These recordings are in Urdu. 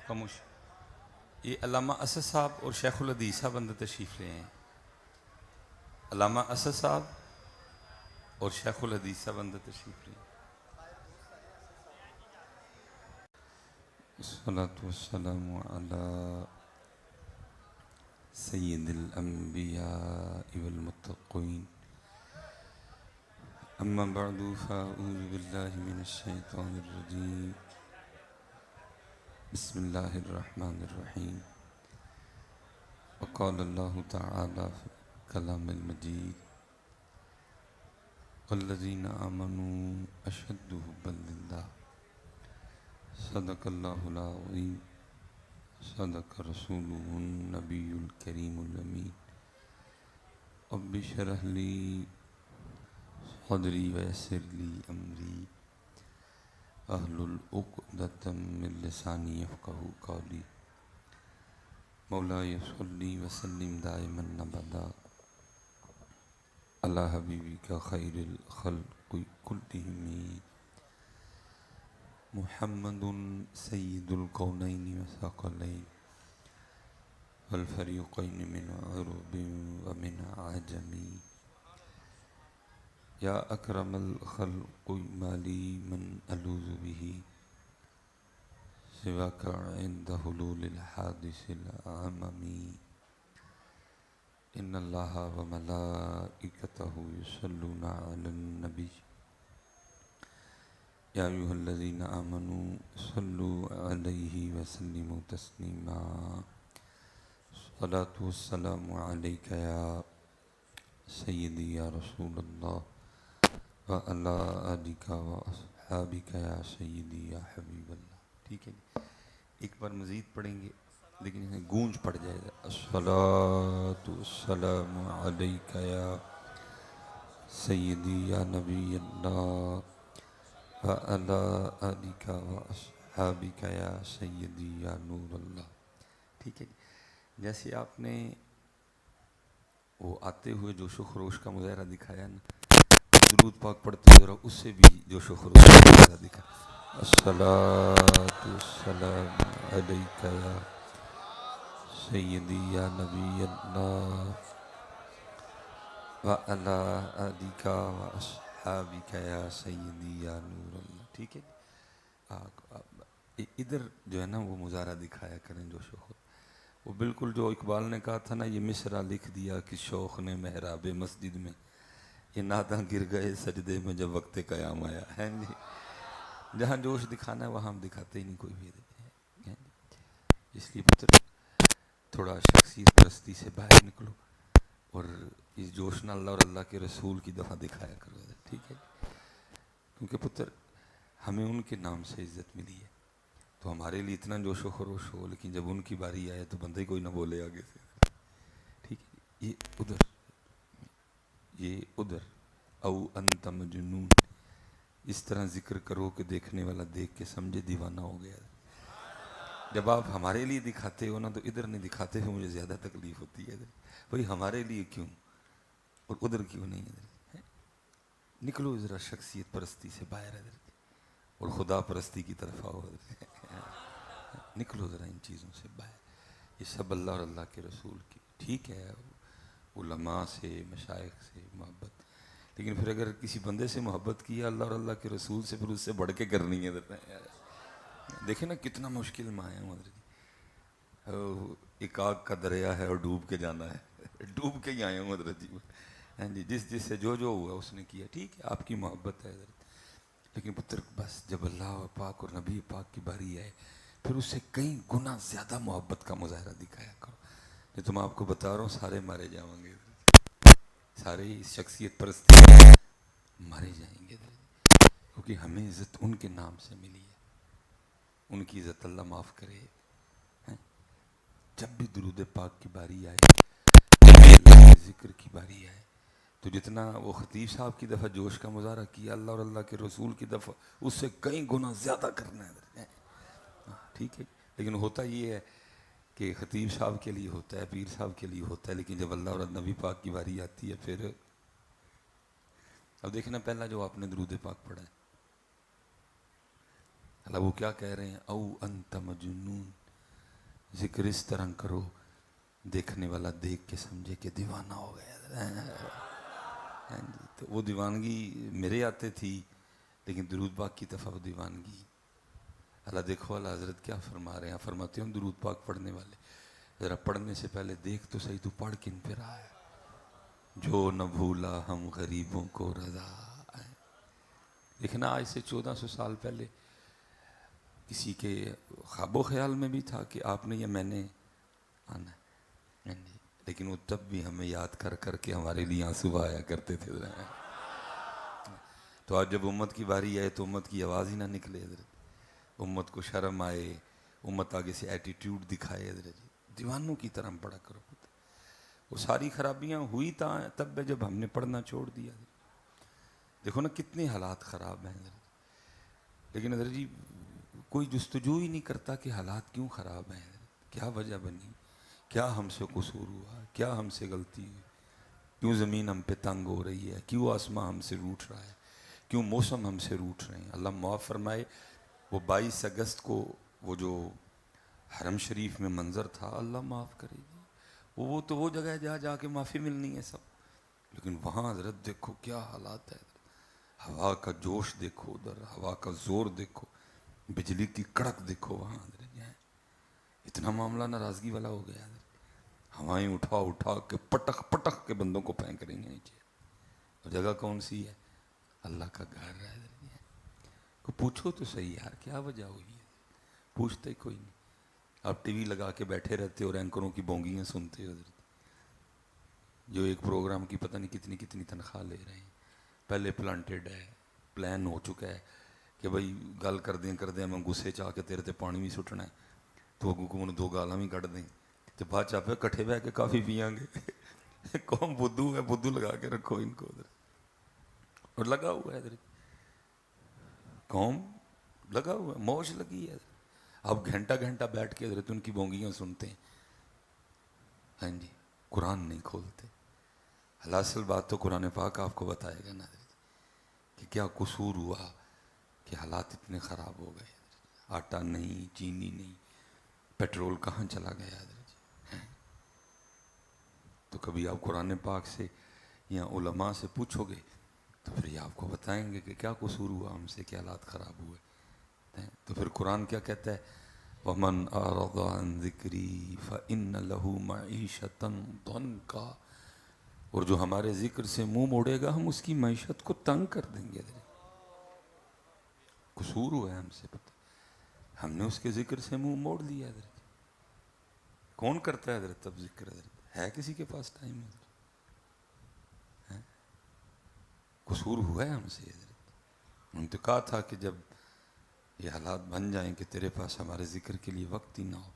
خاموش. یہ علامہ اسد صاحب اور شیخ الحدیث صاحب اندر تشریف لے ہیں. علامہ اسد صاحب اور شیخ الحدیث صاحب اندر تشریف لے ہیں. الصلاة والسلام على سید الانبیاء والمتقین. اما بعد فاعوذ باللہ من الشیطان الرجیم. بسم اللہ الرحمن الرحیم. وقال اللہ تعالی فی کلام المجید والذین آمنوا اشد حبا للہ. صدق اللہ العظیم. صدق رسوله النبی الکریم الامین. رب اشرح لی صدری ویسر لی امری واحلل عقدۃ من لسانی یفقہوا قولی. مولاي صلی وسلم دائما ابدا علی حبیبک خیر الخلق کلہم محمد سید الکونین والثقلین والفریقین من عرب ومن عجم. یا اکرم الخلق ما لی من الوذ به سواک عند حلول الحادث العمم. ان اللہ وملائکتہ یصلون علی النبی یا ایھا الذین آمنوا صلوا علیہ وسلموا تسلیما. الصلاۃ والسلام علیک یا سیدی یا رسول اللہ وعلی آلک واصحابک یا سیدی یا حبیب اللہ. ٹھیک ہے جی، ایک بار مزید پڑھیں گے لیکن اسے گونج پڑ جائے گا. الصلاۃ والسلام علیک یا سیدی یا نبی اللہ وعلی آلک واصحابک یا سیدی یا نور اللہ. ٹھیک ہے جی. جیسے آپ نے وہ آتے ہوئے جوش و خروش کا مظاہرہ دکھایا نا، درود پاک پڑھتے ہوئے اور اس سے بھی جوش و خروش کا مظاہرہ دکھا. الصلاۃ والسلام علیک یا سیدی یا نبی اللہ وعلی آلک واصحابک یا سیدی یا نور اللہ. ٹھیک ہے. ادھر جو ہے نا وہ مظاہرہ دکھایا کریں جوش و خروش. وہ بالکل جو اقبال نے کہا تھا نا، یہ مصرع لکھ دیا کہ شوق نے محراب مسجد میں، یہ ناداں گر گئے سجدے میں جب وقت قیام آیا ہے جی. جہاں جوش دکھانا ہے وہاں ہم دکھاتے ہی نہیں کوئی بھی. اس لیے پتر تھوڑا شخصیت پرستی سے باہر نکلو اور اس جوش نہ اللہ اور اللہ کے رسول کی دفعہ دکھایا کرو. ٹھیک ہے. کیونکہ پتر ہمیں ان کے نام سے عزت ملی ہے تو ہمارے لیے اتنا جوش و خروش ہو، لیکن جب ان کی باری آئے تو بندہ ہی کوئی نہ بولے آگے سے. ٹھیک ہے. یہ ادھر او انت مجنون اس طرح ذکر کرو کہ دیکھنے والا دیکھ کے سمجھے دیوانہ ہو گیا. جب آپ ہمارے لیے دکھاتے ہو نا تو ادھر نہیں دکھاتے ہوئے مجھے زیادہ تکلیف ہوتی ہے. بھئی ہمارے لیے کیوں اور ادھر کیوں نہیں؟ نکلو ذرا شخصیت پرستی سے باہر ہے اور خدا پرستی کی طرف آؤ. نکلو ذرا ان چیزوں سے باہر. یہ سب اللہ اور اللہ کے رسول کی. ٹھیک ہے علماء سے مشائخ سے محبت، لیکن پھر اگر کسی بندے سے محبت کی ہے اللہ اور اللہ کے رسول سے، پھر اس سے بڑھ کے کرنی ہے. دیکھیں نا کتنا مشکل میں آئے ہیں. ایک آگ کا دریا ہے اور ڈوب کے جانا ہے، ڈوب کے ہی آئے ہوں حضرت جی. ہاں جی، جس سے جو ہوا اس نے کیا. ٹھیک ہے آپ کی محبت ہے حضرت، لیکن پتر بس جب اللہ پاک اور نبی پاک کی باری آئے پھر اس سے کئی گنا زیادہ محبت کا مظاہرہ دکھایا کرو. جو تم آپ کو بتا رہا ہوں سارے مارے جاؤں گے، سارے شخصیت پرستی مارے جائیں گے، کیونکہ ہمیں عزت ان کے نام سے ملی ہے. ان کی عزت اللہ معاف کرے. جب بھی درود پاک کی باری آئے، اللہ کے ذکر کی باری آئے تو جتنا وہ خطیب صاحب کی دفعہ جوش کا مظاہرہ کیا اللہ اور اللہ کے رسول کی دفعہ اس سے کئی گنا زیادہ کرنا ہے. ٹھیک ہے. لیکن ہوتا یہ ہے کہ خطیب صاحب کے لیے ہوتا ہے، پیر صاحب کے لیے ہوتا ہے، لیکن جب اللہ اور نبی پاک کی باری آتی ہے پھر اب دیکھنا پہلا جو آپ نے درود پاک پڑھا ہے، اللہ وہ کیا کہہ رہے ہیں؟ او انت مجنون. ذکر اس طرح کرو دیکھنے والا دیکھ کے سمجھے کہ دیوانہ ہو گیا. ہاں جی. تو وہ دیوانگی میرے آتے تھی، لیکن درود پاک کی طرف وہ دیوانگی. اللہ دیکھو اللہ حضرت کیا فرما رہے ہیں. فرماتے ہیں درود پاک پڑھنے والے ذرا پڑھنے سے پہلے دیکھ تو صحیح تو پڑھ کن پہ رہا ہے. جو نہ بھولا ہم غریبوں کو رضا. دیکھنا آج سے 1400 سال پہلے کسی کے خواب و خیال میں بھی تھا کہ آپ نے یا میں نے آنا ہے، لیکن وہ تب بھی ہمیں یاد کر کر کے ہمارے لیے آنسو آیا کرتے تھے. تو آج جب امت کی باری آئے تو امت کی آواز ہی نہ نکلے حضرت. امت کو شرم آئے، امت آگے سے ایٹیٹیوڈ دکھائے حضرت. دیوانوں کی طرح پڑھا کرو. وہ ساری خرابیاں ہوئی تب جب ہم نے پڑھنا چھوڑ دیا. دیکھو نا کتنے حالات خراب ہیں حضرت. لیکن حضرت جی کوئی جستجو ہی نہیں کرتا کہ حالات کیوں خراب ہیں حضرت. کیا وجہ بنی، کیا ہم سے قصور ہوا، کیا ہم سے غلطی ہوئی، کیوں زمین ہم پہ تنگ ہو رہی ہے، کیوں آسمان ہم سے روٹھ رہا ہے، کیوں موسم ہم سے روٹھ رہے ہیں. اللہ معاف فرمائے. وہ 22 اگست کو وہ جو حرم شریف میں منظر تھا، اللہ معاف کرے گی. وہ تو وہ جگہ ہے جہاں جا کے معافی ملنی ہے سب. لیکن وہاں حضرت دیکھو کیا حالات ہے. ہوا کا جوش دیکھو، ادھر ہوا کا زور دیکھو، بجلی کی کڑک دیکھو. وہاں حضرت اتنا معاملہ ناراضگی والا ہو گیا حضرت. ہوائیں اٹھا کے پٹک پٹک کے بندوں کو پھینک رہی ہیں نیچے. اور جگہ کون سی ہے؟ اللہ کا گھر ہے حضرت. کو پوچھو تو صحیح یار کیا وجہ ہوئی ہے. پوچھتے کوئی نہیں. آپ ٹی وی لگا کے بیٹھے رہتے اور اینکروں کی بونگیاں سنتے ہو حضرت، جو ایک پروگرام کی پتہ نہیں کتنی تنخواہ لے رہے ہیں. پہلے پلانٹیڈ ہے، پلان ہو چکا ہے کہ بھائی گل کر دیں میں غصے چاہ کے تیرے تے پانی بھی سٹنا ہے تو حکومت 2 گالاں بھی کٹ دیں تو بعد چاپے کٹھے بہ کے کافی پیاں گے. قوم بدھو ہے، بدھو لگا کے رکھو ان کو ادھر. اور لگا ہوا ہے ادھر قوم، لگا ہوا ہے، موج لگی ہے. آپ گھنٹہ گھنٹہ بیٹھ کے حضرت ان کی بونگیاں سنتے ہیں. ہاں جی. قرآن نہیں کھولتے. اصل بات تو قرآن پاک آپ کو بتائے گا نا کہ کیا قصور ہوا کہ حالات اتنے خراب ہو گئے. آٹا نہیں، چینی نہیں، پیٹرول کہاں چلا گیا حضرت. تو کبھی آپ قرآن پاک سے یا علماء سے پوچھو گے تو پھر یہ آپ کو بتائیں گے کہ کیا قصور ہوا ہم سے، کیا حالات خراب ہوئے. تو پھر قرآن کیا کہتا ہے؟ وَمَنْ أَعْرَضَ عَنْ ذِكْرِي فَإِنَّ لَهُ مَعِيشَةً ضَنْكَ. اور جو ہمارے ذکر سے منہ موڑے گا ہم اس کی معیشت کو تنگ کر دیں گے. قصور ہوا ہے ہم سے، پتہ ہم نے اس کے ذکر سے منہ موڑ لیا حضرت. کون کرتا ہے حضرت تب ذکر؟ حضرت ہے کسی کے پاس ٹائم حضرت؟ قصور ہوا ہے ہم سے حضرت. ان تو کہا تھا کہ جب یہ حالات بن جائیں کہ تیرے پاس ہمارے ذکر کے لیے وقت ہی نہ ہو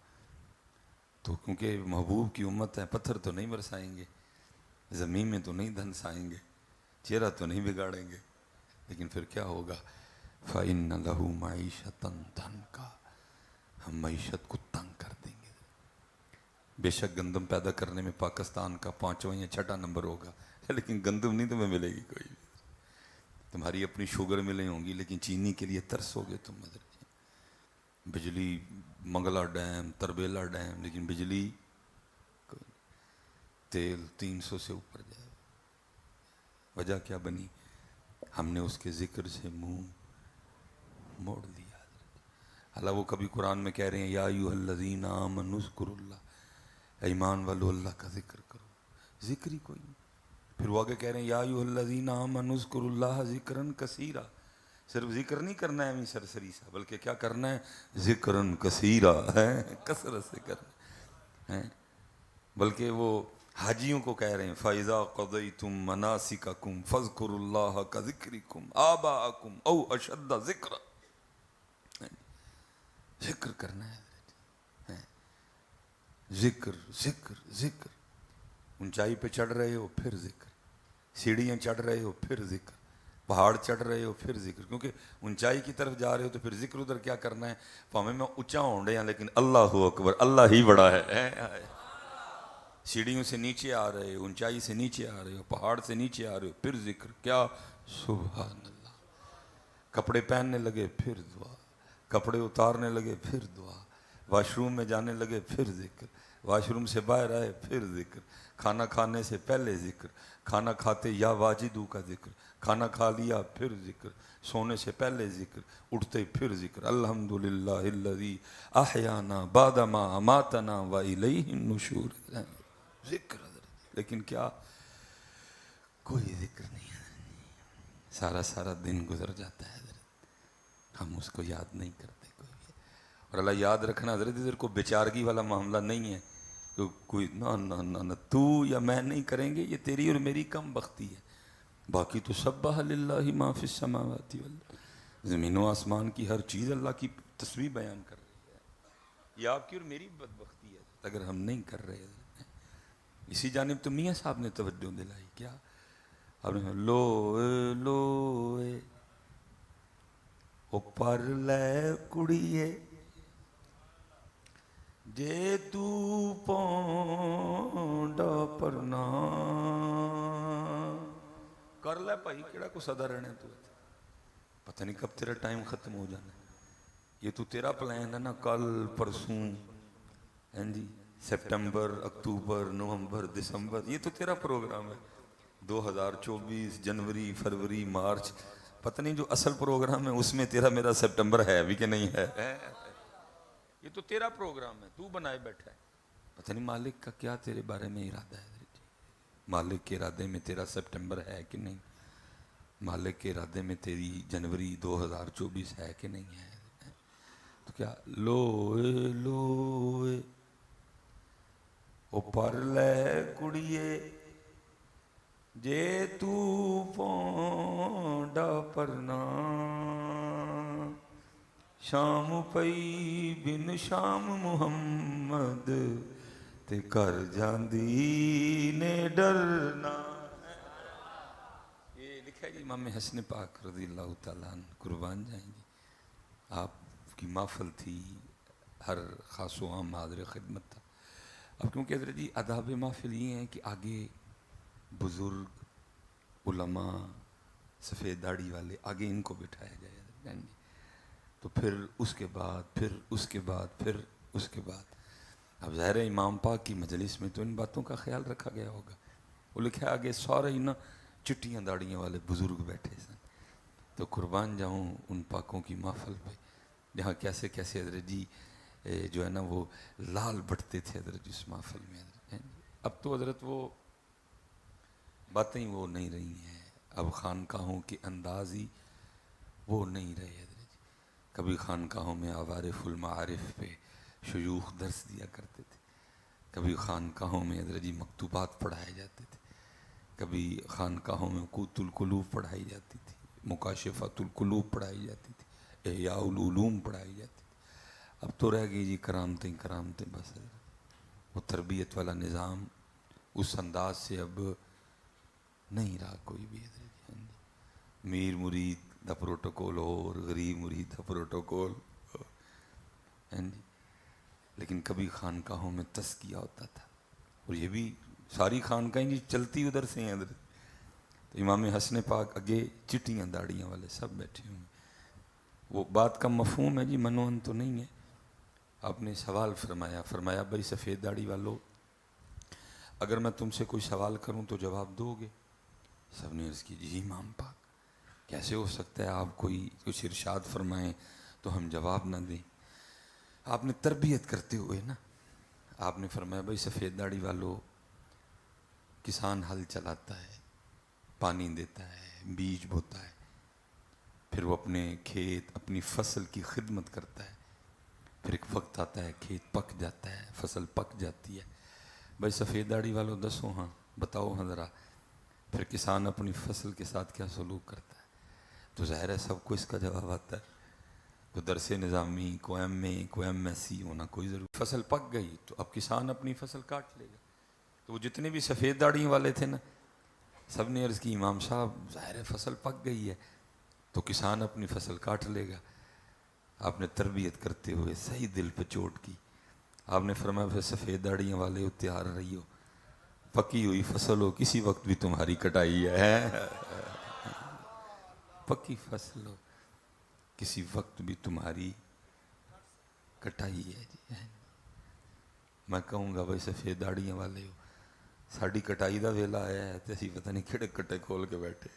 تو کیونکہ محبوب کی امت ہے، پتھر تو نہیں برسائیں گے، زمین میں تو نہیں دھنسائیں گے، چہرہ تو نہیں بگاڑیں گے، لیکن پھر کیا ہوگا؟ فَإِنَّ لَهُ مَعِيشَةً ضَنْكَ. ہم معیشت کو تنگ کر دیں گے. بے شک گندم پیدا کرنے میں پاکستان کا 5واں یا 6واں نمبر ہوگا، لیکن گندم نہیں تمہیں ملے گی کوئی بھی. تمہاری اپنی شوگر ملیں ہوں گی لیکن چینی کے لیے ترسو گے تم حضرت. بجلی منگلا ڈیم، تربیلا ڈیم، لیکن بجلی تیل 300 سے اوپر جائے. وجہ کیا بنی؟ ہم نے اس کے ذکر سے منہ موڑ لیا. اللہ وہ کبھی قرآن میں کہہ رہے ہیں یا ایھا الذین آمنوا اذکروا اللہ، ایمان والو اللہ کا ذکر کرو. ذکر ہی کوئی نہیں. پھر وہ آگے کہہ رہے ہیں یا ایھا الذین آمنوا اذکروا اللہ ذکرا کثیرا. صرف ذکر نہیں کرنا ہے سرسری سا، بلکہ کیا کرنا ہے؟ ذکرا کثیرا ہے، کثرت سے کرنا ہے. بلکہ وہ حاجیوں کو کہہ رہے ہیں فَإِذَا قَضَيْتُم مَنَاسِكَكُمْ فَاذْكُرُوا اللَّهَ كَذِكْرِكُمْ آبَاءَكُمْ أَوْ أَشَدَّ ذِكْرًا. ذکر کرنا ہے. ذکر ذکر ذکر. اونچائی پہ چڑھ رہے ہو پھر ذکر، سیڑھیاں چڑھ رہے ہو پھر ذکر، پہاڑ چڑھ رہے ہو پھر ذکر. کیونکہ اونچائی کی طرف جا رہے ہو تو پھر ذکر ادھر کیا کرنا ہے؟ پاویں میں اونچا ہوں رہے ہیں لیکن اللہ اکبر، اللہ ہی بڑا ہے. سیڑھیوں سے نیچے آ رہے ہو، اونچائی سے نیچے آ رہے ہو، پہاڑ سے نیچے آ رہے ہو پھر ذکر. کیا؟ سبحان اللہ. کپڑے پہننے لگے پھر دعا، کپڑے اتارنے لگے پھر دعا، واش روم میں جانے لگے پھر ذکر، واش روم سے باہر آئے پھر ذکر، کھانا کھانے سے پہلے ذکر، کھانا کھاتے یا واجدو کا ذکر، کھانا کھا لیا پھر ذکر، سونے سے پہلے ذکر، اٹھتے پھر ذکر، الحمدللہ الذی احیانا بعد ما اماتنا والیہ النشور، ذکر حضرت۔ لیکن کیا کوئی ذکر نہیں ہے، سارا دن گزر جاتا ہے حضرت، ہم اس کو یاد نہیں کرتے کوئی بھی۔ اور اللہ یاد رکھنا حضرت ادھر کو بیچارگی والا معاملہ نہیں ہے کہ کوئی نہ تو یا میں نہیں کریں گے، یہ تیری اور میری کم بختی ہے، باقی تو سبح للہ ما فی السماوات والارض، زمین و آسمان کی ہر چیز اللہ کی تسبیح بیان کر رہی ہے، یہ آپ کی اور میری بدبختی ہے اگر ہم نہیں کر رہے۔ اسی جانب تو میاں صاحب نے توجہ دلائی، کیا آپ نے لوئے لوئے او پر لے کڑیے جے تو پونڈا پرنا، کر لے بھائی کیڑا کو صدا رہنے تو، پتہ نہیں کب تیرا ٹائم ختم ہو جانا ہے، یہ تو تیرا پلان ہے نا، کل پرسوں جی سپٹمبر اکتوبر نومبر دسمبر، یہ تو تیرا پروگرام ہے، 2024 جنوری فروری مارچ، پتہ نہیں جو اصل پروگرام ہے اس میں تیرا میرا سپٹمبر ہے ابھی کہ نہیں ہے، یہ تو تیرا پروگرام ہے، تو بنائے بیٹھا ہے، پتہ نہیں مالک کا کیا تیرے بارے میں ارادہ ہے، مالک کے ارادے میں تیرا سپٹمبر ہے کہ نہیں، مالک کے ارادے میں تیری جنوری 2024 ہے کہ نہیں ہے، تو کیا لوئے لوئے او پر لے کڑیے جے تو پونڈا پرنا، شام پئی بن شام محمد تے کر جاندی نے ڈرنا، یہ لکھا ہے جی امام حسن پاک رضی اللہ تعالیٰ عنہ، قربان جائیں جی، آپ کی محفل تھی، ہر خاص و عام حاضر خدمت تھا۔ اب کیونکہ حضرت جی آداب محفل یہ ہیں کہ آگے بزرگ علماء سفید داڑھی والے آگے ان کو بٹھایا جائے، تو پھر اس کے بعد پھر اس کے بعد پھر اس کے بعد، اب ظاہر ہے امام پاک کی مجلس میں تو ان باتوں کا خیال رکھا گیا ہوگا، وہ لکھا آگے سارے ہی نا چٹیاں داڑیاں والے بزرگ بیٹھے سن، تو قربان جاؤں ان پاکوں کی محفل پہ جہاں کیسے کیسے حضرت جی جو ہے نا وہ لال بٹتے تھے حضرت اس محفل میں، اب تو حضرت وہ باتیں وہ نہیں رہی ہیں، اب خانقاہوں کے انداز ہی وہ نہیں رہے حضرت جی، کبھی خانقاہوں میں عوارف المعارف پہ شیوخ درس دیا کرتے تھے، کبھی خانقاہوں میں حضرت جی مکتوبات پڑھائے جاتے تھے، کبھی خانقاہوں میں قوت القلوب پڑھائی جاتی تھی، مکاشفۃ القلوب پڑھائی جاتی تھی، احیاء العلوم پڑھائی جاتی تھی، اب تو رہ گئی جی کرامتیں کرامتیں بس، وہ تربیت والا نظام اس انداز سے اب نہیں رہا کوئی بھی، میر مرید دا پروٹوکول اور غریب مرید دا پروٹوکول، لیکن کبھی خانقاہوں میں تزکیہ ہوتا تھا، اور یہ بھی ساری خانقاہیں جی چلتی ادھر سے ہیں حضرت، تو امام حسن پاک اگے چٹیاں داڑیاں والے سب بیٹھے ہوئے، وہ بات کا مفہوم ہے جی منوان تو نہیں ہے، آپ نے سوال فرمایا بھائی سفید داڑھی والو اگر میں تم سے کوئی سوال کروں تو جواب دو گے؟ سب نے عرض کی جی امام پاک کیسے ہو سکتا ہے، آپ کوئی کچھ ارشاد فرمائیں تو ہم جواب نہ دیں، آپ نے تربیت کرتے ہوئے نا آپ نے فرمایا بھائی سفید داڑھی والو، کسان ہل چلاتا ہے، پانی دیتا ہے، بیج بوتا ہے، پھر وہ اپنے کھیت اپنی فصل کی خدمت کرتا ہے، پھر ایک وقت آتا ہے کھیت پک جاتا ہے، فصل پک جاتی ہے، بھائی سفید داڑھی والو دسو ہاں بتاؤ ہاں ذرا پھر کسان اپنی فصل کے ساتھ کیا سلوک کرتا ہے؟ تو ظاہر ہے سب کو اس کا جواب آتا ہے، کو درس نظامی کو ایم اے کو ایم ایس سی ہونا کوئی ضرور، فصل پک گئی تو اب کسان اپنی فصل کاٹ لے گا، تو وہ جتنے بھی سفید داڑھی والے تھے نا سب نے عرض کی امام صاحب ظاہر ہے فصل پک گئی ہے تو کسان اپنی فصل کاٹ لے گا، آپ نے تربیت کرتے ہوئے صحیح دل پہ چوٹ کی، آپ نے فرمایا پھر سفید داڑیاں والے ہو تیار رہی ہو، پکی ہوئی فصل ہو کسی وقت بھی تمہاری کٹائی ہے، پکی فصل ہو کسی وقت بھی تمہاری کٹائی ہے جی. میں کہوں گا بھائی سفید داڑیاں والے ہو، ساڑی کٹائی دا ویلا آیا ہے تو اسی پتہ نہیں کھڑے کٹے کھول کے بیٹھے.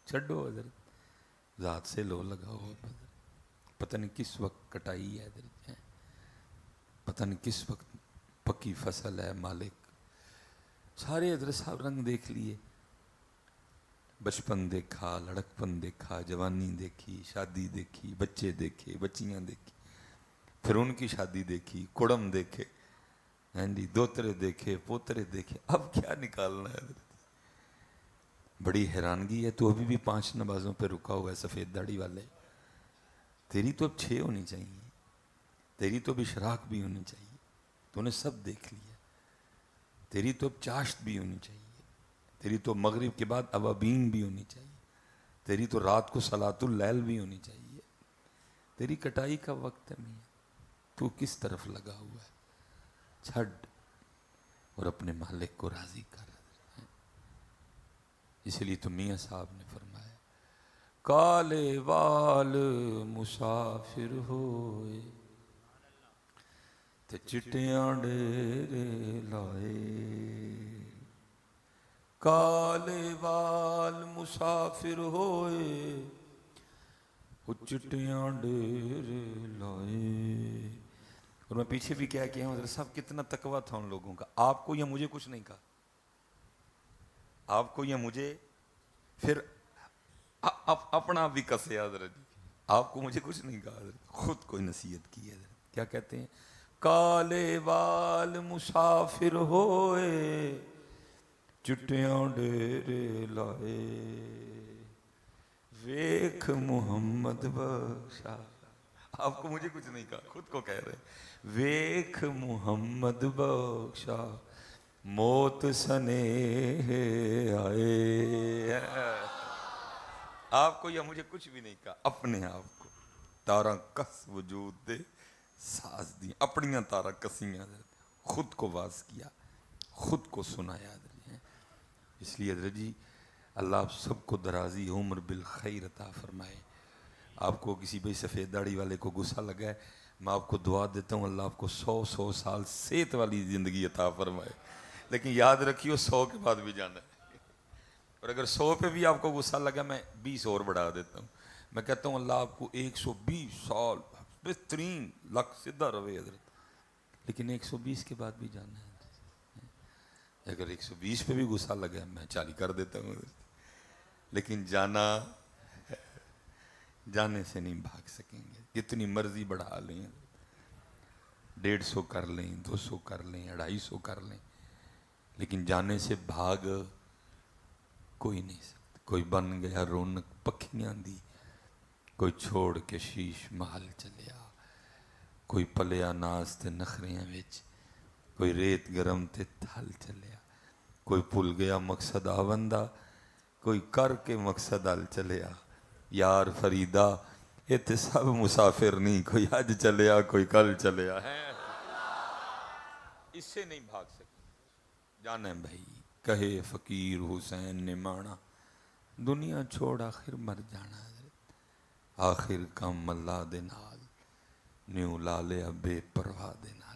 چھڈو حضرت، ذات سے لو لگاؤ. پتہ نہیں کس وقت کٹائی ہے حضرت، پتہ نہیں کس وقت پکی فصل ہے. مالک سارے حضرت صاحب رنگ دیکھ لیے، بچپن دیکھا، لڑکپن دیکھا، جوانی دیکھی، شادی دیکھی، بچے دیکھے، بچیاں دیکھی، پھر ان کی شادی دیکھی، کڑم دیکھے، ہاں جی، دوترے دیکھے، پوترے دیکھے. اب کیا نکالنا ہے حضرت؟ بڑی حیرانگی ہے. تو ابھی بھی 5 نمازوں پہ رکا ہوا ہے سفید داڑھی والے. تیری تو اب 6 ہونی چاہیے، تیری تو اب اشراق بھی ہونی چاہیے، تو نے سب دیکھ لیا. تیری تو اب چاشت بھی ہونی چاہیے، تیری تو مغرب کے بعد اوابین بھی ہونی چاہیے، تیری تو رات کو صلاۃ اللیل بھی ہونی چاہیے. تیری کٹائی کا وقت ہے میاں، تو کس طرف لگا ہوا ہے؟ چھڈ اور اپنے مالک کو راضی کر. اس لیے تو میاں صاحب نے فرمایا کالے وال مسافر ہوئے تے چٹیاں ڈیرے لائے. کالے وال مسافر ہوئے وہ چٹیاں ڈیرے لائے. اور میں پیچھے بھی کیا ہوں حضرت صاحب کتنا تقویٰ تھا ان لوگوں کا. آپ کو یا مجھے کچھ نہیں کہا، آپ کو یا مجھے، پھر اپنا بھی کسے حضرت جی. آپ کو مجھے کچھ نہیں کہا حضرت، خود کوئی نصیحت کی حضرت. کیا کہتے ہیں؟ کالے وال مسافر ہوئے چٹیاں ڈیرے لائے، ویکھ محمد بخشا. آپ کو مجھے کچھ نہیں کہا، خود کو کہہ رہے. ویکھ محمد بخشا موت سنے آئے. آپ کو یا مجھے کچھ بھی نہیں کہا، اپنے آپ کو تاراں کس وجود دے ساز دی، اپنیاں تاراں کسیاں، خود کو واز کیا، خود کو سنایا. اس لیے حضرت جی اللہ آپ سب کو درازی عمر بالخیر عطا فرمائے. آپ کو کسی بھائی سفید داڑھی والے کو غصہ لگا ہے، میں آپ کو دعا دیتا ہوں اللہ آپ کو 100 سال صحت والی زندگی عطا فرمائے. لیکن یاد رکھیو 100 کے بعد بھی جانا ہے. اور اگر 100 پہ بھی آپ کو غصہ لگا میں 20 اور بڑھا دیتا ہوں. میں کہتا ہوں اللہ آپ کو 120 سال بہترین لک سدھا روے حضرت، لیکن 120 کے بعد بھی جانا ہے. اگر 120 پہ بھی غصہ لگا میں 40 کر دیتا ہوں. لیکن جانے سے نہیں بھاگ سکیں گے. جتنی مرضی بڑھا لیں، 150 کر لیں، 200 کر لیں، 250 کر لیں، لیکن جانے سے بھاگ کوئی نہیں سکتا. کوئی بن گیا رونق پکھیاں دی، کوئی چھوڑ کے شیش محل چلیا، کوئی پلیا ناز تے نخریاں وچ، کوئی ریت گرم تے تھل چلیا، کوئی پل گیا مقصد آوندا، کوئی کر کے مقصد ال چلیا. یار فریدا یہ تے سب مسافر نہیں، کوئی اج چلیا کوئی کل چلیا ہے. اس سے نہیں بھاگ سکتے. جانا بھائی کہے فقیر حسین نے مانا، دنیا چھوڑ آخر مر جانا. آخر کم اللہ دے نال نیو لا لیا بے پرواہ دے نال.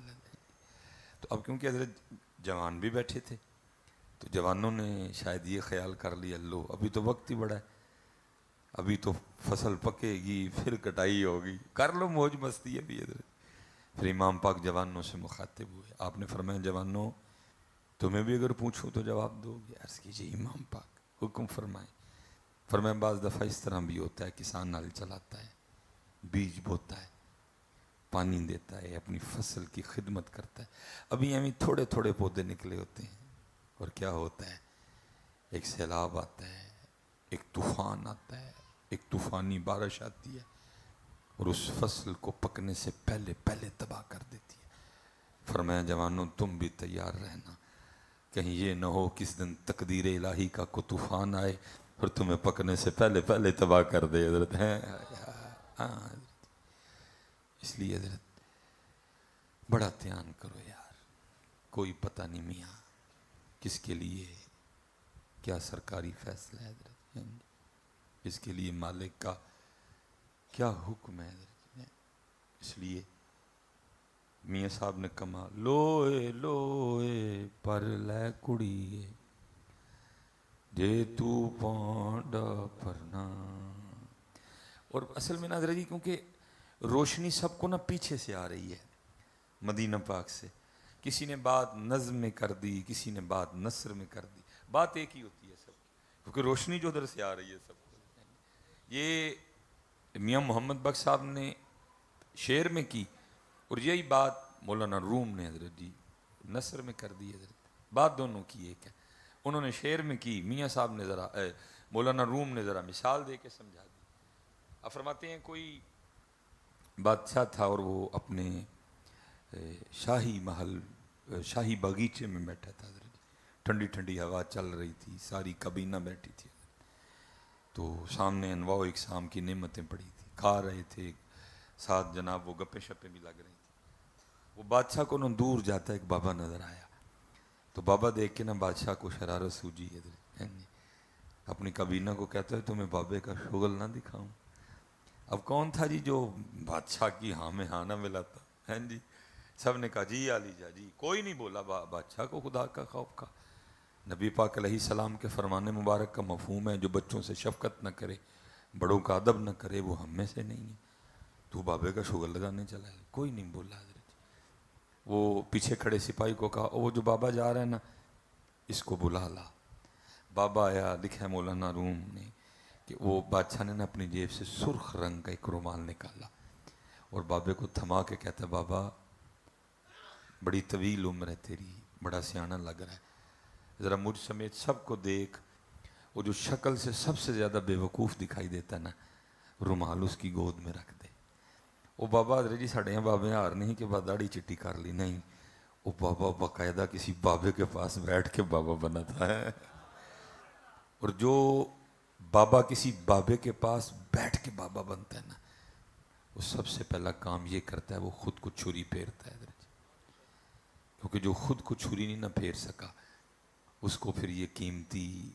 تو اب کیونکہ حضرت جوان بھی بیٹھے تھے تو جوانوں نے شاید یہ خیال کر لیا لو ابھی تو وقت ہی بڑا ہے، ابھی تو فصل پکے گی پھر کٹائی ہوگی، کر لو موج مستی ہے بھی. حضرت پھر امام پاک جوانوں سے مخاطب ہوئے. آپ نے فرمایا جوانوں تمہیں بھی اگر پوچھو تو جواب دو گے؟ عرض کیجئے امام پاک حکم فرمائیں. فرمایا بعض دفعہ اس طرح بھی ہوتا ہے کسان نال چلاتا ہے، بیج بوتا ہے، پانی دیتا ہے، اپنی فصل کی خدمت کرتا ہے. ابھی ہمیں تھوڑے تھوڑے پودے نکلے ہوتے ہیں اور کیا ہوتا ہے ایک سیلاب آتا ہے، ایک طوفان آتا ہے، ایک طوفانی بارش آتی ہے اور اس فصل کو پکنے سے پہلے پہلے تباہ کر دیتی ہے. فرمایا جوانوں تم بھی تیار رہنا، کہیں یہ نہ ہو کس دن تقدیر الہی کا کوئی طوفان آئے اور تمہیں پکنے سے پہلے پہلے تباہ کر دے. حضرت ہیں اس لیے حضرت بڑا دھیان کرو یار. کوئی پتہ نہیں میاں کس کے لیے کیا سرکاری فیصلہ ہے حضرت، اس کے لیے مالک کا کیا حکم ہے حضرت. اس لیے میاں صاحب نے کما لوئے لوئے پر لے کڑیے جے تو پانڈا پرنا. اور اصل میں ناظرہ جی کیونکہ روشنی سب کو نا پیچھے سے آ رہی ہے مدینہ پاک سے. کسی نے بات نظم میں کر دی, کسی نے بات نثر میں کر دی, بات ایک ہی ہوتی ہے سب کی, کیونکہ روشنی جو ادھر سے آ رہی ہے سب کو. یہ میاں محمد بخش صاحب نے شعر میں کی, اور یہی بات مولانا روم نے حضرت جی نثر میں کر دی. حضرت بات دونوں کی ایک ہے. انہوں نے شعر میں کی, میاں صاحب نے ذرا مولانا روم نے ذرا مثال دے کے سمجھا دی. اب فرماتے ہیں کوئی بادشاہ تھا اور وہ اپنے شاہی محل شاہی باغیچے میں بیٹھا تھا. حضرت جی ٹھنڈی ٹھنڈی ہوا چل رہی تھی, ساری کابینہ بیٹھی تھی, تو سامنے انواع و اقسام کی نعمتیں پڑی تھی, کھا رہے تھے, ساتھ جناب وہ گپے شپے بھی لگ رہی تھی. وہ بادشاہ کو نہ دور جاتا ایک بابا نظر آیا, تو بابا دیکھ کے نا بادشاہ کو شرارت سوجی. اپنی کابینہ کو کہتا ہے تمہیں بابے کا شغل نہ دکھاؤں. اب کون تھا جی جو بادشاہ کی ہاں میں ہاں نہ ملاتا ہے جی. سب نے کہا جی علی جا جی, کوئی نہیں بولا. بادشاہ کو خدا کا خوف کا. نبی پاک علیہ السلام کے فرمان مبارک کا مفہوم ہے جو بچوں سے شفقت نہ کرے, بڑوں کا ادب نہ کرے, وہ ہم میں سے نہیں ہے. تو بابے کا شغل لگانے چلا ہے, کوئی نہیں بولا. حضرت وہ پیچھے کھڑے سپاہی کو کہا وہ جو بابا جا رہا ہے نا اس کو بلا لا. بابا آیا, لکھا ہے مولانا روم نے کہ وہ بادشاہ نے نا اپنی جیب سے سرخ رنگ کا ایک رومال نکالا اور بابے کو تھما کے کہتا ہے بابا بڑی طویل عمر ہے تیری, بڑا سیاںا لگ رہا ہے, ذرا مجھ سمیت سب کو دیکھ, وہ جو شکل سے سب سے زیادہ بے وقوف دکھائی دیتا ہے نا رومال اس کی گود میں رکھ دے. وہ بابا حضرت جی ساڑے یہاں بابے ہار نہیں کہ داڑھی چٹی کر لی, نہیں, وہ بابا باقاعدہ کسی بابے کے پاس بیٹھ کے بابا بناتا ہے. اور جو بابا کسی بابے کے پاس بیٹھ کے بابا بنتا ہے نا وہ سب سے پہلا کام یہ کرتا ہے وہ خود کو چھری پھیرتا ہے. حضرت کیونکہ جو خود کو چھری نہیں نہ پھیر سکا اس کو پھر یہ قیمتی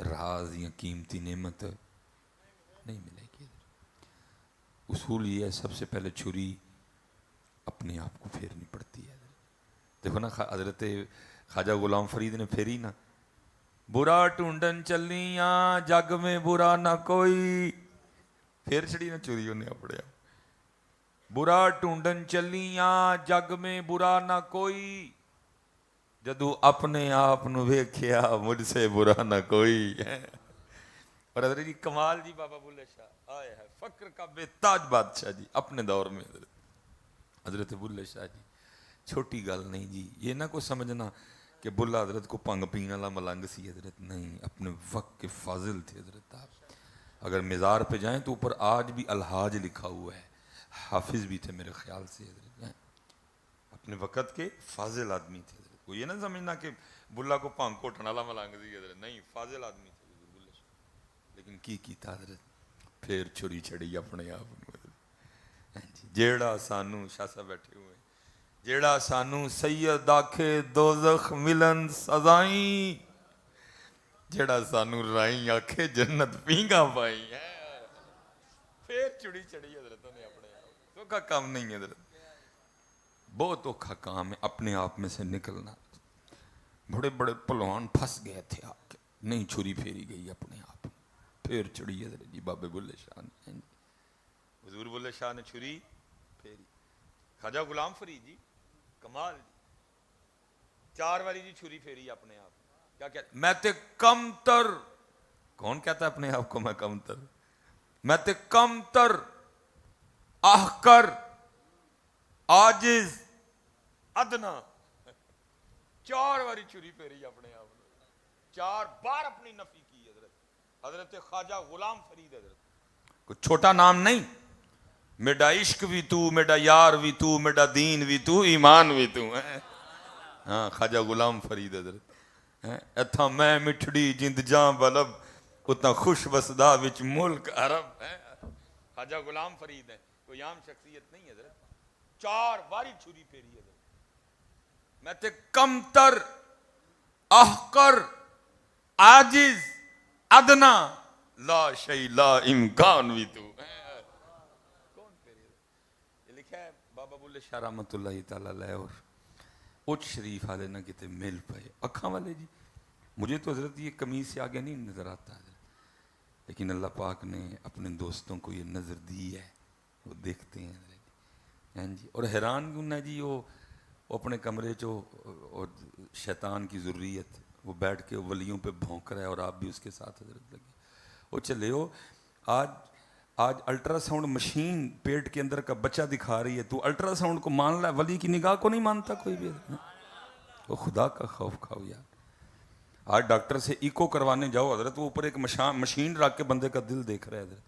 راز یا قیمتی نعمت نہیں ملے گی. اصول یہ ہے سب سے پہلے چھری اپنے آپ کو پھیرنی پڑتی ہے. دیکھو نا حضرت خواجہ غلام فرید نے پھیری نا, برا ٹونڈن چلیاں جگ میں برا نہ کوئی, پھر چڑی نا چوری انہیں اپنے آپ. برا ٹونڈن چلیاں جگ میں برا نہ کوئی, جدو اپنے آپ نو ویکھیا مجھ سے برا نہ کوئی. اور حضرت جی کمال جی بابا بلے شاہ آئے ہے فقر کا بے تاج بادشاہ جی اپنے دور میں. حضرت بلے شاہ جی چھوٹی گل نہیں جی, یہ نہ کو سمجھنا کہ بلا حضرت کو پنگ پین والا ملنگ سی. حضرت نہیں, اپنے وقت کے فاضل تھے حضرت. آپ اگر مزار پہ جائیں تو اوپر آج بھی الحاج لکھا ہوا ہے, حافظ بھی تھے میرے خیال سے. حضرت اپنے وقت کے فاضل آدمی تھے. حضرت کو یہ نہ سمجھنا کہ بلا کو پنگ کوٹن والا ملنگ سی. حضرت نہیں, فاضل آدمی تھے بلے شاہ. لیکن کی کیتا حضرت پھر چھری چڑی اپنے آپ. جیڑا سانو شاہ صاحب بیٹھے ہوئے, جیڑا سانو سید آکھے دوزخ ملن سزائیں, جیڑا سانو رائیں آکھے جنت پینگا پائی. پھر چڑی چڑی حضرت نے اپنے آپ. تو کا کام نہیں ہے حضرت, بہت اوکھا کام ہے اپنے آپ میں سے نکلنا. بڑے بڑے پلوان پھنس گئے تھے آپ کے, نہیں چھری پھیری گئی اپنے آپ. پھر چڑی حضرت جی بابے بلے شاہ نے, حضور بلے شاہ نے چھری پھیری. خواجہ غلام فرید جی کمال جی 4 باری جی چھری پھیری اپنے آپ. کیا کہتے میں تے کم تر, کون کہتا ہے اپنے آپ کو میں کم تر, میں تے کم تر احقر عاجز ادنا. 4 باری چھری پھیری اپنے آپ, 4 بار اپنی نفی کی. حضرت خواجہ غلام فرید حضرت کوئی چھوٹا نام نہیں. میرا عشق بھی تو, میرا یار بھی تو, میرا دین بھی تو, ایمان بھی تو. ہاں خواجہ غلام فرید حضرت. اتھا میں مٹھڑی جند جاں بلب اتنا خوش بسدا وچ ملک عرب. خواجہ غلام فرید ہے, کوئی عام شخصیت نہیں حضرت. 4 باری چھری پھیری حضرت. میں تے کم تر احقر عاجز ادنا لا شیء لا امکان بھی تو. کون پھیری؟ یہ لکھا ہے بابا بلے بلے شاہ رحمت اللہ تعالیٰ علیہ اور اچ شریف والے نہ کتے مل پائے اکھاں والے جی. مجھے تو حضرت یہ قمیص سے آگے نہیں نظر آتا حضرت, لیکن اللہ پاک نے اپنے دوستوں کو یہ نظر دی ہے, وہ دیکھتے ہیں حضرت جی. اور حیران کیوں نہ جی, وہ اپنے کمرے چو اور شیطان کی ذریت وہ بیٹھ کے ولیوں پہ بھونک رہا ہے اور آپ بھی اس کے ساتھ حضرت لگے. وہ چلے ہو آج الٹرا ساؤنڈ مشین پیٹ کے اندر کا بچہ دکھا رہی ہے, تو الٹرا ساؤنڈ کو مان رہا ہے, ولی کی نگاہ کو نہیں مانتا کوئی بھی. وہ خدا کا خوف کھاؤ یار. آج ڈاکٹر سے ایکو کروانے جاؤ حضرت, وہ اوپر ایک مشین رکھ کے بندے کا دل دیکھ رہا ہے حضرت.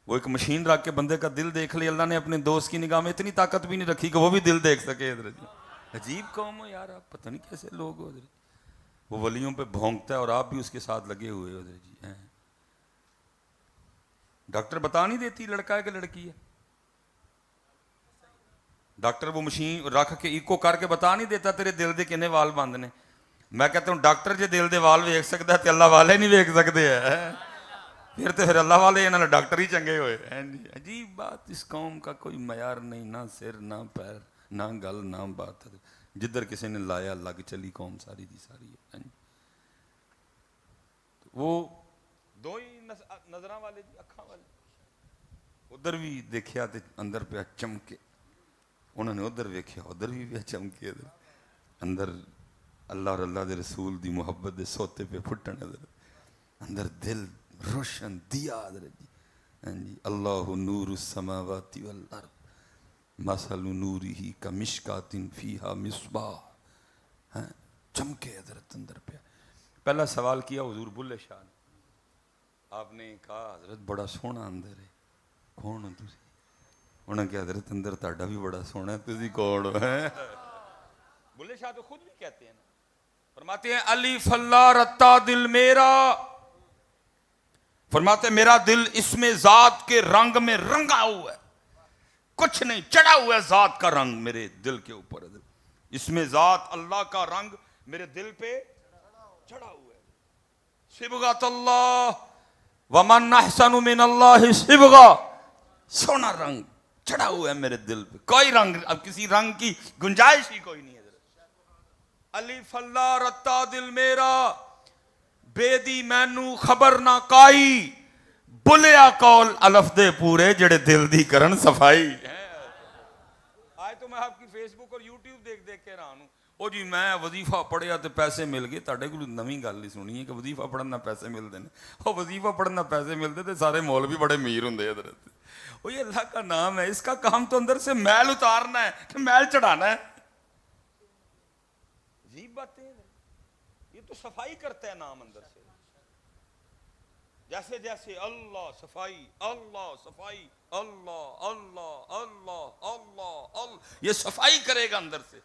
وہ ایک مشین رکھ کے بندے کا دل دیکھ لے. اللہ نے اپنے دوست کی نگاہ میں اتنی طاقت بھی نہیں رکھی کہ وہ بھی دل دیکھ سکے حضرت. عجیب قوم ہو یار آپ, پتہ نہیں کیسے لوگ ہو حضرت. وہ ولیوں پہ بھونکتا ہے اور آپ بھی اس کے ساتھ لگے ہوئے ہو حضرت جی. ڈاکٹر بتا نہیں دیتی لڑکا ہے کہ لڑکی ہے. ڈاکٹر وہ مشین رکھ کے ایکو کر کے بتا نہیں دیتا تیرے دل دے کنے وال بند نے. میں کہتا ہوں ڈاکٹر جے دل دے وال ویکھ سکتا ہے تو اللہ والے نہیں ویکھ سکتے ہیں, پھر اللہ والے انہوں نے ڈاکٹر ہی چنگے ہوئے. عجیب بات, اس قوم کا کوئی معیار نہیں, نہ سر نہ پیر نہ گل نہ بات. جدھر کسی نے لایا لگ چلی قوم ساری دی ساری ہے. وہ دو ہی نظراں والے جی, اکھاں والے. ادھر بھی دیکھیا تے اندر پہ چمکے, انہوں نے ادھر ویکھیا ادھر بھی پہ چمکے. اندر اللہ اور اللہ دے رسول دی محبت دے سوتے پہ پھٹن اندر دل روشن دیا جی. اللہ نور السماوات والارض مثل نورہ کمشکات فیہا مصباح. چمکے حضرت اندر پہ. پہلا سوال کیا حضور بلے شاہ نے, آپ نے کہا حضرت بڑا سونا اندر ہے, کون ہو تسی؟ انہوں نے کہا حضرت اندر تہاڈا بھی بڑا سونا ہے, تسی کون ہو؟ بلے شاہ تو خود بھی کہتے ہیں نا, فرماتے ہیں الف اللہ رتا دل میرا, فرماتے ہیں میرا دل اس میں ذات کے رنگ میں رنگا ہوا ہے, کچھ نہیں چڑھا ہوا ہے ذات کا رنگ میرے دل کے اوپر. اس میں ذات اللہ کا رنگ میرے دل پہ چڑھا ہوا ہے. صبغۃ اللہ ومن احسن من اللہ صبغہ, سونا رنگ چڑھا ہوا ہے میرے دل پہ, کوئی رنگ اب کسی رنگ کی گنجائش ہی کوئی نہیں ہے. الف اللہ رتا دل میرا, بے دی مینو خبر نہ کائی, بلیا کول الف دے پورے جڑے دل دی کرن صفائی. آج تو میں آپ کی فیس بک اور یوٹیوب دیکھ کے رہا ہوں. او جی میں وظیفہ پڑھیا تے پیسے مل گئے. تہاڈے کول نویں گل نہیں سنی ہے کہ وظیفہ پڑھن نال پیسے ملتے ہیں. وہ وظیفہ پڑھن نال پیسے ملتے تے سارے مولوی بڑے امیر ہوندے حضرت. وہ یہ اللہ کا نام ہے, اس کا کام تو اندر سے میل اتارنا ہے, میل چڑھانا ہے. عجیب باتیں ہیں, یہ تو صفائی کرتا ہے نام اندر سے. جیسے جیسے اللہ صفائی, اللہ صفائی, اللہ اللہ اللہ اللہ اللہ, یہ صفائی کرے گا اندر سے.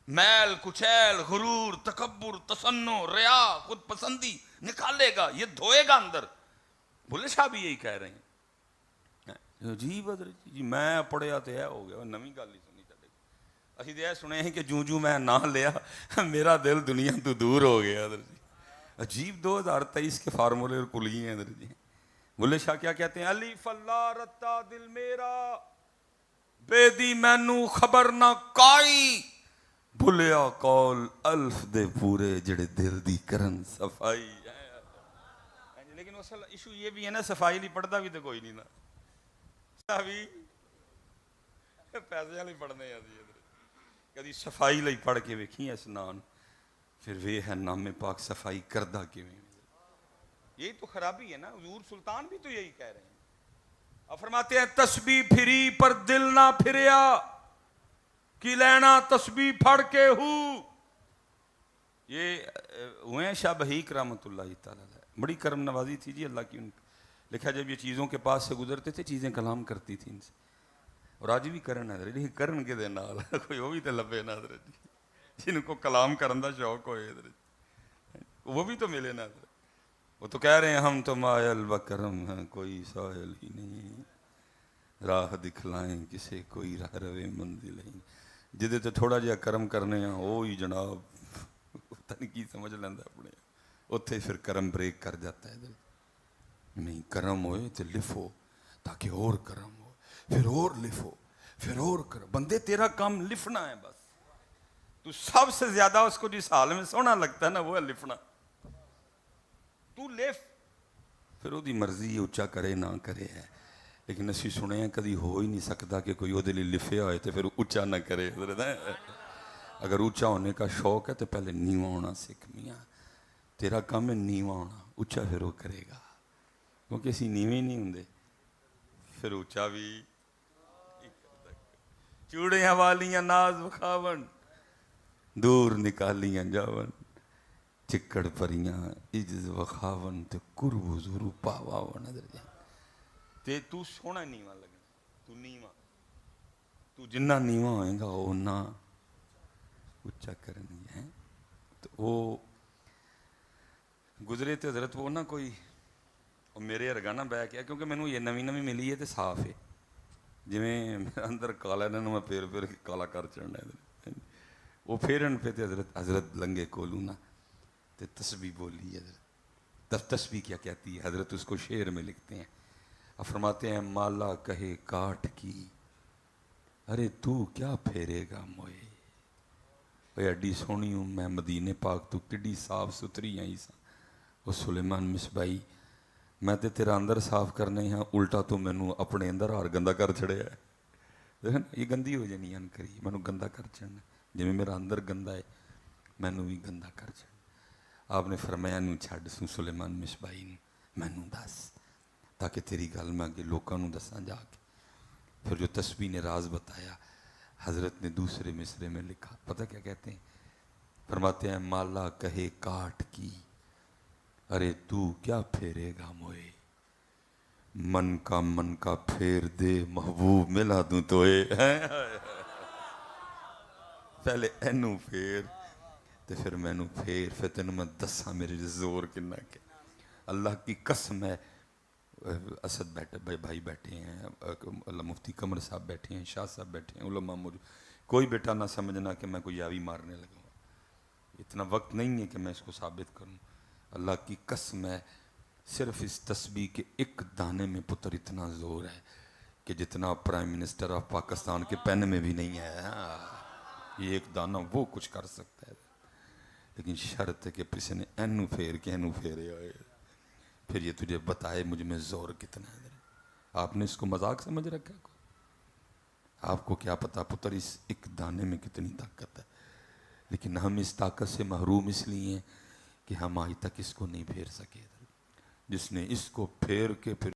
میل کچیل غرور تکبر تصنع ریا خود پسندی نکالے گا, یہ دھوئے گا اندر. بھلے شاہ بھی یہی کہہ رہے ہیں. عجیب حضرت جی, میں پڑھیا تو ہے ہو گیا, نویں گل نہیں سنی. اسی تو یہ سنے ہیں کہ جوں میں نہ لیا میرا دل دنیا تو دور ہو گیا حضرت جی. عجیب 2023 کے فارمولے اور کلیے ہیں حضرت جی. بلے شاہ کیا کہتے ہیں؟ الف اللہ رتا دل میرا, بے دی مینو خبر نہ کائی, بھلیا کول الف دے پورے جڑے دل دی کرن صفائی. لیکن اصل ایشو یہ بھی ہے نا, صفائی نہیں پڑھتا بھی تو کوئی نہیں نا, پیسے والی پڑھنے ہیں. کدی صفائی لئی پڑھ کے ویکھی اسنان, پھر وہ ہے نام پاک صفائی کردہ کیویں. یہی تو خرابی ہے نا. حضور سلطان بھی تو یہی کہہ رہے ہیں. اور فرماتے ہیں تسبیح پھری پر دل نہ پھریا, کی لینا تسبیح پھڑ کے ہوں. یہ ہوئے ہیں شاہ بحیق رحمۃ اللہ تعالیٰ, بڑی کرم نوازی تھی جی اللہ کی ان. لکھا جب یہ چیزوں کے پاس سے گزرتے تھے چیزیں کلام کرتی تھیں ان سے, اور آج بھی کرن ہے حضرت. کرن کے دے نال کوئی وہ بھی تو لبے نا حضرت جی, جن کو کلام کرن دا شوق ہوئے حضرت, وہ بھی تو ملے نا حضرت. وہ تو کہہ رہے ہیں ہم تو مائل بکرم ہیں, کوئی ساحل ہی نہیں, راہ دکھلائیں کسے کوئی راہ روے منزل ہی. جدے تو تھوڑا جہا کرم کرنے ہیں وہی جناب پتہ نہیں کی سمجھ لینا اپنے, اتھے پھر کرم بریک کر جاتا ہے. نہیں کرم ہوئے تو لفو تاکہ اور کرم ہو, پھر اور لفو, پھر اور کر بندے تیرا کام لفنا ہے بس. تو سب سے زیادہ اس کو جس حال میں سونا لگتا ہے نا وہ ہے لفنا. تو لف پھر وہ دی مرضی اچا کرے نہ کرے ہے. لیکن اسی سنے ہیں کدی ہو ہی نہیں سکتا کہ کوئی وہ دے لیے لفیا ہوئے تو پھر اچا نہ کرے. اگر اونچا ہونے کا شوق ہے تو پہلے نیواں ہونا سیکھ. میاں تیرا کام ہے نیواں ہونا, اونچا پھر وہ کرے گا. کیونکہ اسی نیویں نہیں ہوں پھر اونچا بھی. چوڑیاں والیاں ناز وکھاون دور نکالیاں جاون, چکڑ پریاں عجز وکھاون تے قرب حضور پاواون. تے تو سونا نیواں لگنا, تو نیواں, تو جنہ نیواں ہوئے گا اونا اچھا کرنی ہے. تو وہ گزرے تے حضرت وہ نہ کوئی میرے ارگانا بہ کیا, کیونکہ مینوں یہ نویں نویں ملی ہے تے صاف ہے. جویں میرا اندر کالا ہے میں پھیر پھیر کے کالا کر چڑھنا ہے. وہ پھیرن پہ تے حضرت لنگے کولوں نا تے تسبیح بولی حضرت. تسبیح کیا کہتی ہے حضرت, اس کو شعر میں لکھتے ہیں. فرماتے ہیں مالا کہے کاٹ کی ارے تو کیا پھیرے گا موئے. اے ایڈی سونی ہوں میں مدینے پاک تو کڈی صاف ستھری آئی سا. وہ سلیمان مصباحی میں تے تیرا اندر صاف کرنے ہاں, الٹا تو مینوں اپنے اندر ہار گندا کر چھڑے ہے. یہ گندی ہو جانی ان کری مینوں گندا کر چڑھنا. جی میرا اندر گندا ہے مینوں بھی گندا کر چڑھنا. آپ نے فرمایا نوں چھڈ سوں سلیمان مصباحی نے مینوں دس تاکہ تیری گل میں اگے لوکاں نوں دساں جا کے. پھر جو تسبیح نے راز بتایا حضرت نے دوسرے مصرے میں لکھا. پتہ کیا کہتے ہیں؟ فرماتے ہیں مالا کہے کاٹ کی ارے تو کیا پھیرے گا موئے. من کا پھیر دے محبوب ملا دوں توئے. پہلے اینوں پھیر تے پھر مینوں پھر تینوں میں دساں میرے زور کنا کے. اللہ کی قسم ہے. اسد بیٹھے بھائی بیٹھے ہیں, اللہ مفتی قمر صاحب بیٹھے ہیں, شاہ صاحب بیٹھے ہیں, علماء موجود. کوئی بیٹا نہ سمجھنا کہ میں کوئی یاوی مارنے لگا ہوں. اتنا وقت نہیں ہے کہ میں اس کو ثابت کروں. اللہ کی قسم ہے صرف اس تسبیح کے ایک دانے میں پتر اتنا زور ہے کہ جتنا پرائم منسٹر آف پاکستان کے پین میں بھی نہیں ہے. یہ ایک دانہ وہ کچھ کر سکتا ہے. لیکن شرط ہے کہ کسی نے اینو پھیر کے اینو پھیرے ہوئے پھر یہ تجھے بتائے مجھ میں زور کتنا ہے. آپ نے اس کو مذاق سمجھ رکھا ہے؟ آپ کو کیا پتا پتر اس ایک دانے میں کتنی طاقت ہے. لیکن ہم اس طاقت سے محروم اس لیے ہیں کہ ہم آج تک اس کو نہیں پھیر سکے. جس نے اس کو پھیر کے پھر